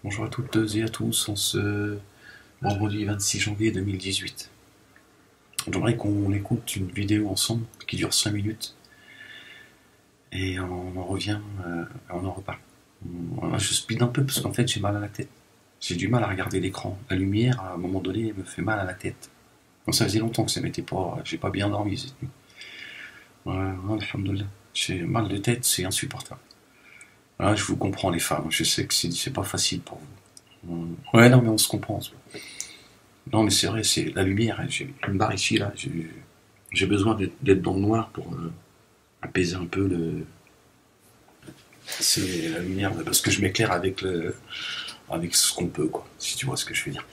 Bonjour à toutes et à tous en ce vendredi 26 janvier 2018. J'aimerais qu'on écoute une vidéo ensemble qui dure 5 minutes et on en revient, on en reparle. Je speed un peu parce qu'en fait j'ai mal à la tête. J'ai du mal à regarder l'écran. La lumière à un moment donné me fait mal à la tête. Donc, ça faisait longtemps que ça m'était pas, j'ai pas bien dormi cette nuit. Alhamdoulilah. J'ai mal de tête, c'est insupportable. Voilà, je vous comprends les femmes, je sais que c'est pas facile pour vous. Ouais, non mais on se comprend. Non mais c'est vrai, c'est la lumière, j'ai une barre ici là, j'ai besoin d'être dans le noir pour apaiser un peu le... C'est la lumière, parce que je m'éclaire avec ce qu'on peut, quoi, si tu vois ce que je veux dire.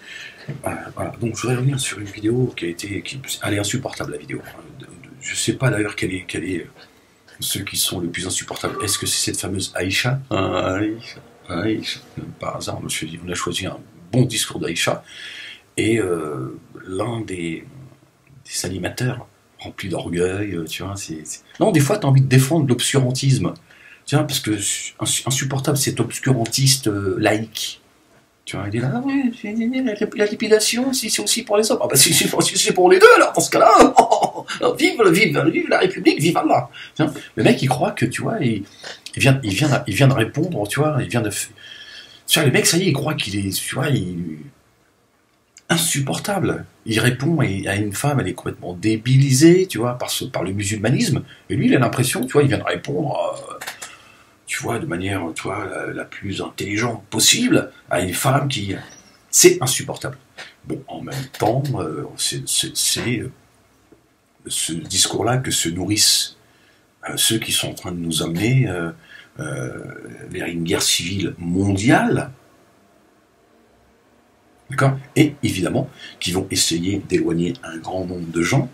Voilà, donc je voudrais revenir sur une vidéo elle est insupportable la vidéo. Je sais pas d'ailleurs quelle est ceux qui sont les plus insupportables. Est-ce que c'est cette fameuse Aïcha? Aïcha. Par hasard, on a choisi un bon discours d'Aïcha, et l'un des animateurs rempli d'orgueil, tu vois, Non, des fois, tu as envie de défendre l'obscurantisme, tu vois, parce que insupportable, cet obscurantiste laïque. Tu vois, il est là, ah oui, la lipidation, c'est aussi pour les hommes. Ah bah si c'est pour les deux, alors, dans ce cas-là, vive la République, vive Allah. Le mec, il croit que, tu vois, il vient de répondre, tu vois, tu vois, le mec, ça y est, il croit qu'il est, tu vois, insupportable. Il répond à une femme, elle est complètement débilisée, tu vois, par le musulmanisme, et lui, il a l'impression, tu vois, il vient de répondre... tu vois, de manière, tu vois, la plus intelligente possible, à une femme qui... C'est insupportable. Bon, en même temps, c'est ce discours-là que se nourrissent ceux qui sont en train de nous amener vers une guerre civile mondiale, d'accord, et évidemment, qui vont essayer d'éloigner un grand nombre de gens,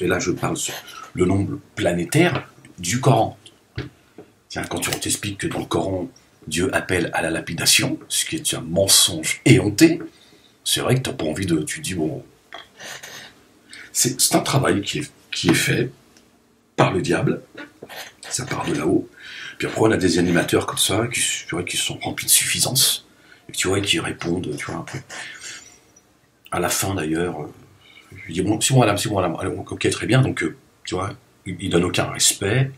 et là je parle sur le nombre planétaire, du Coran. Tiens, quand on t'explique que dans le Coran, Dieu appelle à la lapidation, ce qui est un mensonge éhonté, c'est vrai que tu n'as pas envie de... Tu te dis, bon... C'est un travail qui est fait par le diable, ça part de là-haut, puis après on a des animateurs comme ça, qui sont remplis de suffisance, et tu vois, qui répondent, tu vois, un peu. À la fin d'ailleurs, je dis, bon, si bon madame, ok, très bien, donc, tu vois, il donne aucun respect.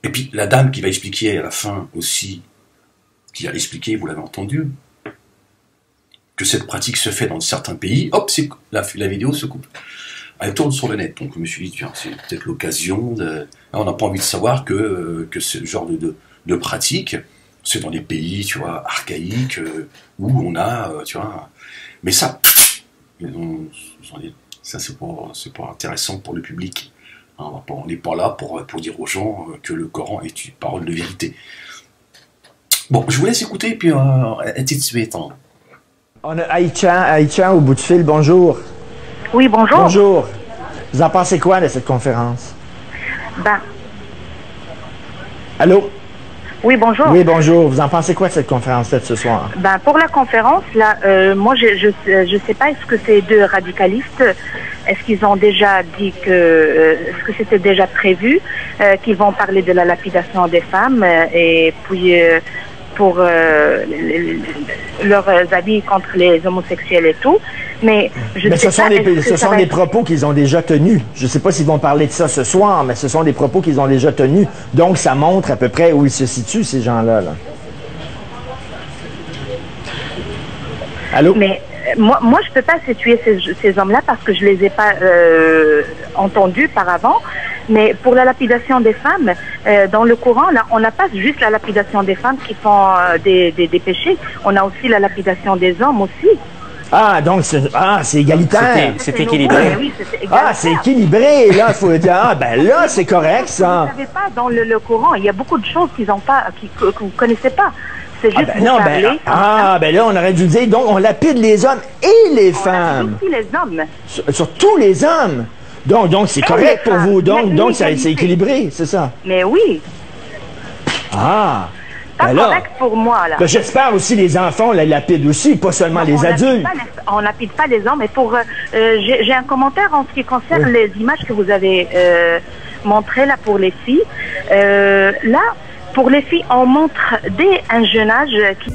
Et puis la dame qui va expliquer à la fin aussi, qui a expliqué, vous l'avez entendu, que cette pratique se fait dans certains pays, hop, la vidéo se coupe. Elle tourne sur le net, donc je me suis dit, tiens, c'est peut-être l'occasion de... On n'a pas envie de savoir que ce genre de pratique, c'est dans des pays, tu vois, archaïques, où on a, tu vois... Mais ça, ça c'est pas intéressant pour le public. On n'est pas là pour dire aux gens que le Coran est une parole de vérité. Bon, je vous laisse écouter, puis tout de suite. Hein. On a Aïcha au bout de fil, bonjour. Oui, bonjour. Bonjour. Vous en pensez quoi de cette conférence? Ben. Allô? Oui, bonjour. Oui, bonjour. Vous en pensez quoi de cette conférence faite ce soir? Ben, pour la conférence, là, moi, je sais pas, est-ce que c'est deux radicalistes? Est-ce qu'ils ont déjà dit est-ce que c'était déjà prévu qu'ils vont parler de la lapidation des femmes et puis pour leurs avis contre les homosexuels et tout? Mais ce sont des propos qu'ils ont déjà tenus. Je ne sais pas s'ils vont parler de ça ce soir, mais ce sont des propos qu'ils ont déjà tenus. Donc, ça montre à peu près où ils se situent, ces gens-là. Là. Allô? Mais moi, je ne peux pas situer ces hommes-là parce que je ne les ai pas entendus par avant. Mais pour la lapidation des femmes, dans le Coran, là, on n'a pas juste la lapidation des femmes qui font des péchés. On a aussi la lapidation des hommes aussi. Ah, donc c'est égalitaire. C'est équilibré. Oui, c'est égalitaire. Ah, c'est équilibré. Là, il faut dire, ah, ben là, c'est correct, ça. Vous ne savez pas, dans le Coran, il y a beaucoup de choses qu'ils ont pas, que vous ne connaissez pas. C'est juste ben là, on aurait dû dire, donc, on lapide les hommes et les femmes. Aussi les hommes. Sur tous les hommes. Donc c'est correct pour vous. Donc c'est équilibré, c'est ça. Mais oui. Ah. Pas correct pour moi, là. Ben, j'espère aussi les enfants, la lapident aussi, pas seulement les adultes. On lapide pas les hommes, mais j'ai un commentaire en ce qui concerne les images que vous avez montrées là pour les filles. Là, pour les filles, on montre dès un jeune âge qui...